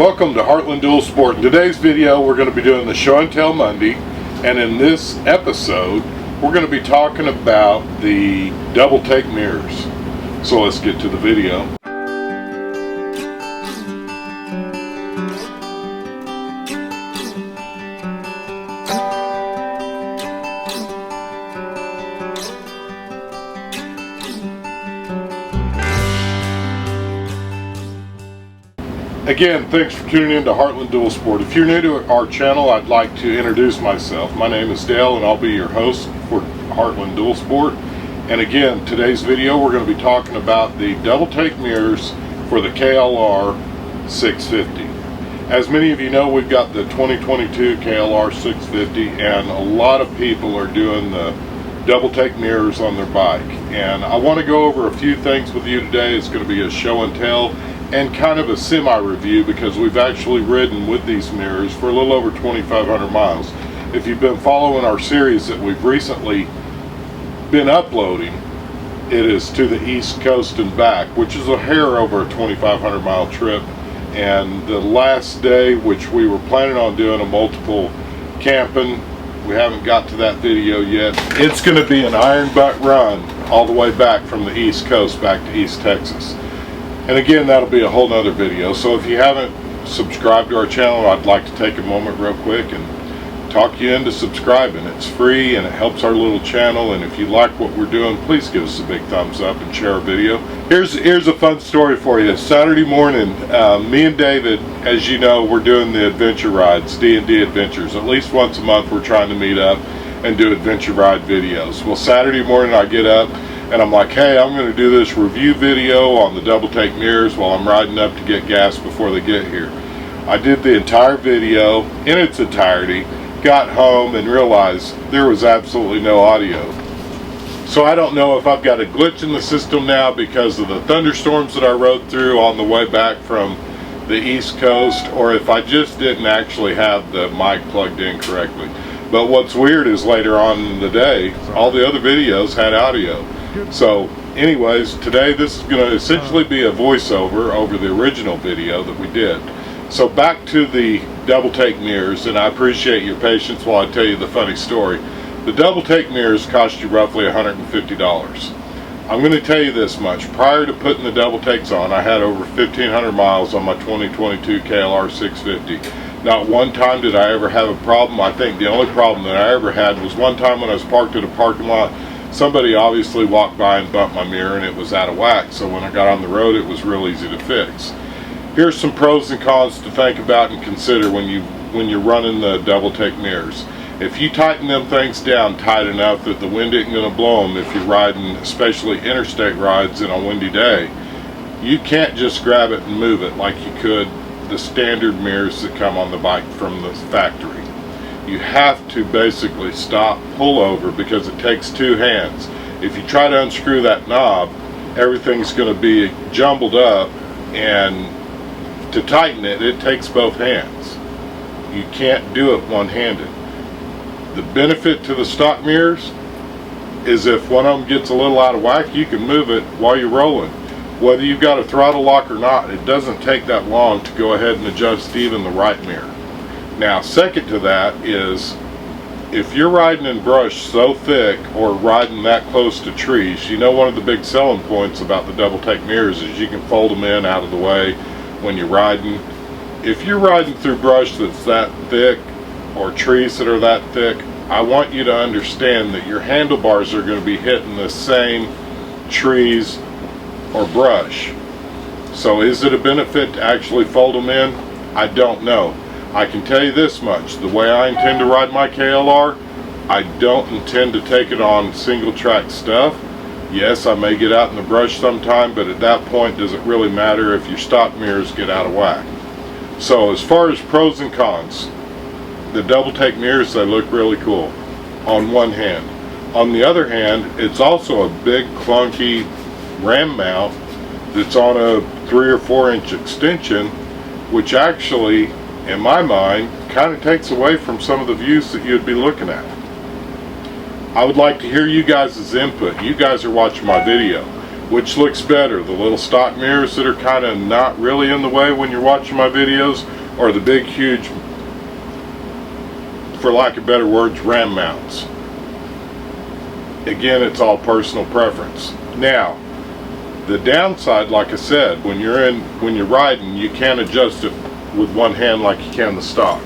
Welcome to Heartland Dual Sport. In today's video we're going to be doing the Show and Tell Monday, and in this episode we're going to be talking about the double take mirrors. So let's get to the video. Again, thanks for tuning in to Heartland Dual Sport. If you're new to our channel, I'd like to introduce myself. My name is Dale and I'll be your host for Heartland Dual Sport. And again, today's video we're going to be talking about the double take mirrors for the KLR 650. As many of you know, we've got the 2022 KLR 650 and a lot of people are doing the double take mirrors on their bike. And I want to go over a few things with you today. It's going to be a show and tell and kind of a semi-review because we've actually ridden with these mirrors for a little over 2,500 miles. If you've been following our series that we've recently been uploading, it is to the East Coast and back, which is a hair over a 2,500 mile trip. And the last day, which we were planning on doing a multiple camping, we haven't got to that video yet. It's going to be an iron butt run all the way back from the East Coast back to East Texas. And again, that'll be a whole nother video. So if you haven't subscribed to our channel, I'd like to take a moment real quick and talk you into subscribing. It's free and it helps our little channel. And if you like what we're doing, please give us a big thumbs up and share our video. Here's a fun story for you. Saturday morning, me and David, as you know, we're doing the adventure rides, D&D adventures. At least once a month we're trying to meet up and do adventure ride videos. Well, Saturday morning I get up and I'm like, hey, I'm going to do this review video on the double take mirrors while I'm riding up to get gas before they get here. I did the entire video in its entirety, got home and realized there was absolutely no audio. So I don't know if I've got a glitch in the system now because of the thunderstorms that I rode through on the way back from the East Coast, or if I just didn't actually have the mic plugged in correctly. But what's weird is later on in the day, all the other videos had audio. So anyways, today this is going to essentially be a voiceover over the original video that we did. So back to the double take mirrors, and I appreciate your patience while I tell you the funny story. The double take mirrors cost you roughly $150. I'm going to tell you this much. Prior to putting the double takes on, I had over 1,500 miles on my 2022 KLR 650. Not one time did I ever have a problem. I think the only problem that I ever had was one time when I was parked at a parking lot. Somebody obviously walked by and bumped my mirror and it was out of whack, so when I got on the road it was real easy to fix. Here's some pros and cons to think about and consider when you're running the double take mirrors. If you tighten them things down tight enough that the wind isn't going to blow them, if you're riding especially interstate rides in a windy day, you can't just grab it and move it like you could the standard mirrors that come on the bike from the factory. You have to basically stop, pull over, because it takes two hands. If you try to unscrew that knob, everything's going to be jumbled up, and to tighten it, it takes both hands. You can't do it one-handed. The benefit to the stock mirrors is if one of them gets a little out of whack, you can move it while you're rolling. Whether you've got a throttle lock or not, it doesn't take that long to go ahead and adjust even the right mirror. Now, second to that is if you're riding in brush so thick or riding that close to trees, you know one of the big selling points about the double take mirrors is you can fold them in out of the way when you're riding. If you're riding through brush that's that thick or trees that are that thick, I want you to understand that your handlebars are going to be hitting the same trees or brush. So is it a benefit to actually fold them in? I don't know. I can tell you this much, the way I intend to ride my KLR, I don't intend to take it on single track stuff. Yes, I may get out in the brush sometime, but at that point does it really matter if your stock mirrors get out of whack? So as far as pros and cons, the double take mirrors, they look really cool on one hand. On the other hand, it's also a big clunky ram mount that's on a 3 or 4 inch extension, which actually in my mind kind of takes away from some of the views that you'd be looking at. I would like to hear you guys' input. You guys are watching my video. Which looks better, the little stock mirrors that are kind of not really in the way when you're watching my videos, or the big huge, for lack of better words, ram mounts? Again, it's all personal preference. Now, the downside, like I said, when you're riding, you can't adjust it with one hand like you can the stock.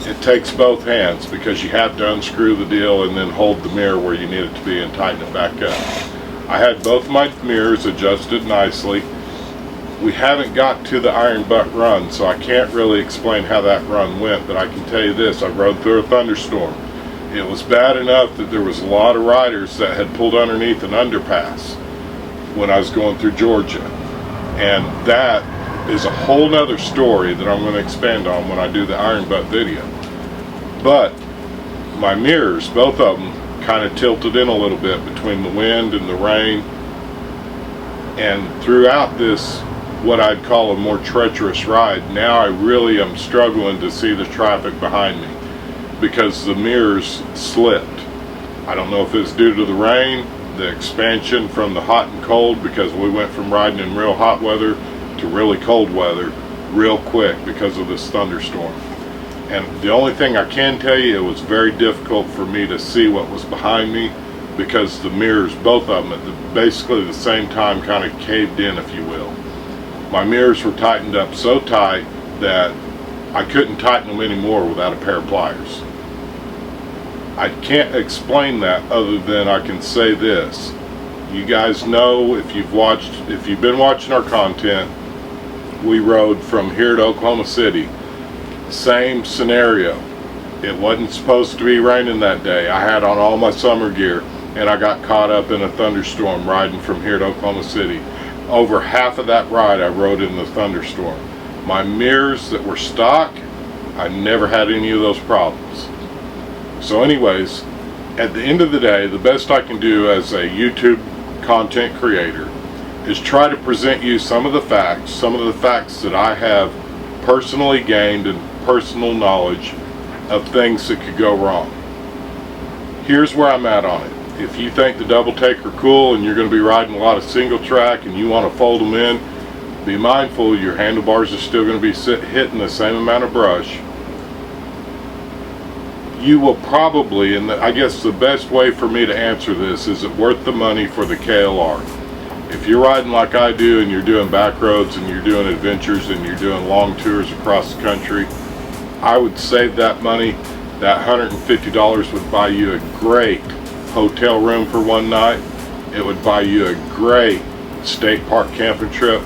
It takes both hands because you have to unscrew the deal and then hold the mirror where you need it to be and tighten it back up. I had both my mirrors adjusted nicely. We haven't got to the iron butt run, so I can't really explain how that run went, but I can tell you this: I rode through a thunderstorm. It was bad enough that there was a lot of riders that had pulled underneath an underpass when I was going through Georgia. And that is a whole nother story that I'm going to expand on when I do the iron butt video. But my mirrors, both of them, kind of tilted in a little bit between the wind and the rain, and throughout this, what I'd call a more treacherous ride, now I really am struggling to see the traffic behind me because the mirrors slipped. I don't know if it's due to the rain, the expansion from the hot and cold, because we went from riding in real hot weather to really cold weather real quick because of this thunderstorm. And the only thing I can tell you, it was very difficult for me to see what was behind me because the mirrors, both of them, at basically the same time, kind of caved in, if you will. My mirrors were tightened up so tight that I couldn't tighten them anymore without a pair of pliers. I can't explain that other than I can say this. You guys know, if you've been watching our content, we rode from here to Oklahoma City. Same scenario. It wasn't supposed to be raining that day. I had on all my summer gear and I got caught up in a thunderstorm riding from here to Oklahoma City. Over half of that ride I rode in the thunderstorm. My mirrors that were stock, I never had any of those problems. So anyways, at the end of the day, the best I can do as a YouTube content creator is try to present you some of the facts that I have personally gained and personal knowledge of things that could go wrong. Here's where I'm at on it. If you think the double take are cool and you're going to be riding a lot of single track and you want to fold them in, be mindful your handlebars are still going to be hitting the same amount of brush. You will probably, and I guess the best way for me to answer this, is it worth the money for the KLR? If you're riding like I do and you're doing back roads and you're doing adventures and you're doing long tours across the country, I would save that money. That $150 would buy you a great hotel room for one night. It would buy you a great state park camping trip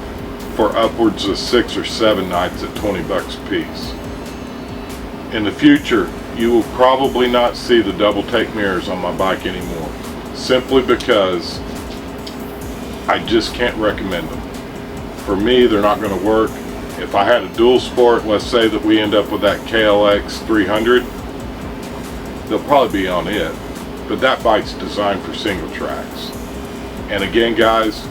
for upwards of 6 or 7 nights at $20 a piece. In the future, you will probably not see the double take mirrors on my bike anymore, simply because I just can't recommend them. For me, they're not going to work. If I had a dual sport, let's say that we end up with that KLX 300, they'll probably be on it. But that bike's designed for single tracks. And again, guys,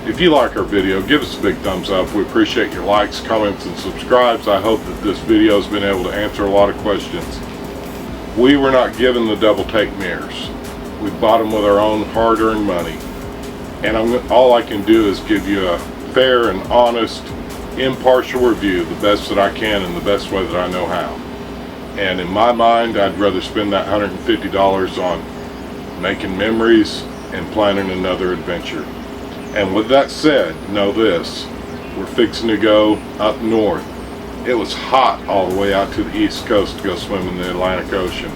if you like our video, give us a big thumbs up. We appreciate your likes, comments, and subscribes. I hope that this video has been able to answer a lot of questions. We were not given the double take mirrors. We bought them with our own hard-earned money. And all I can do is give you a fair and honest, impartial review, the best that I can in the best way that I know how. And in my mind, I'd rather spend that $150 on making memories and planning another adventure. And with that said, know this: we're fixing to go up north. It was hot all the way out to the East Coast to go swim in the Atlantic Ocean.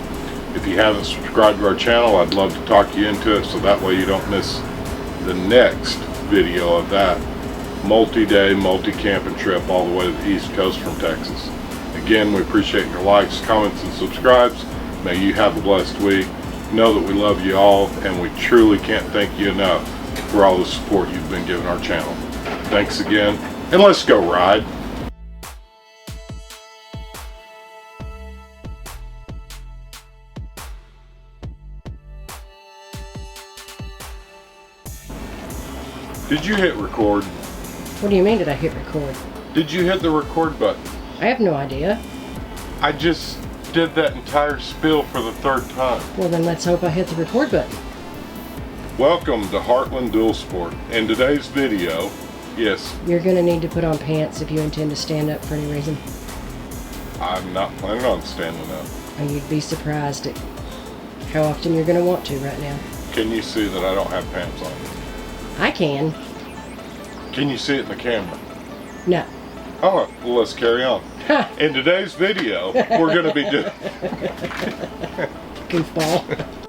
If you haven't subscribed to our channel, I'd love to talk you into it so that way you don't miss the next video of that multi-day, multi-camping trip all the way to the East Coast from Texas. Again, we appreciate your likes, comments, and subscribes. May you have a blessed week. Know that we love you all, and we truly can't thank you enough for all the support you've been giving our channel. Thanks again, and let's go ride. Did you hit record? What do you mean, did I hit record? Did you hit the record button? I have no idea. I just did that entire spiel for the 3rd time. Well, then let's hope I hit the record button. Welcome to Heartland Dual Sport. In today's video, yes, You're gonna need to put on pants if you intend to stand up for any reason. I'm not planning on standing up. And you'd be surprised at how often you're gonna want to right now. Can you see that I don't have pants on? I can. Can you see it in the camera? No. All right, well, let's carry on. In today's video, we're going to be doing... Goofball.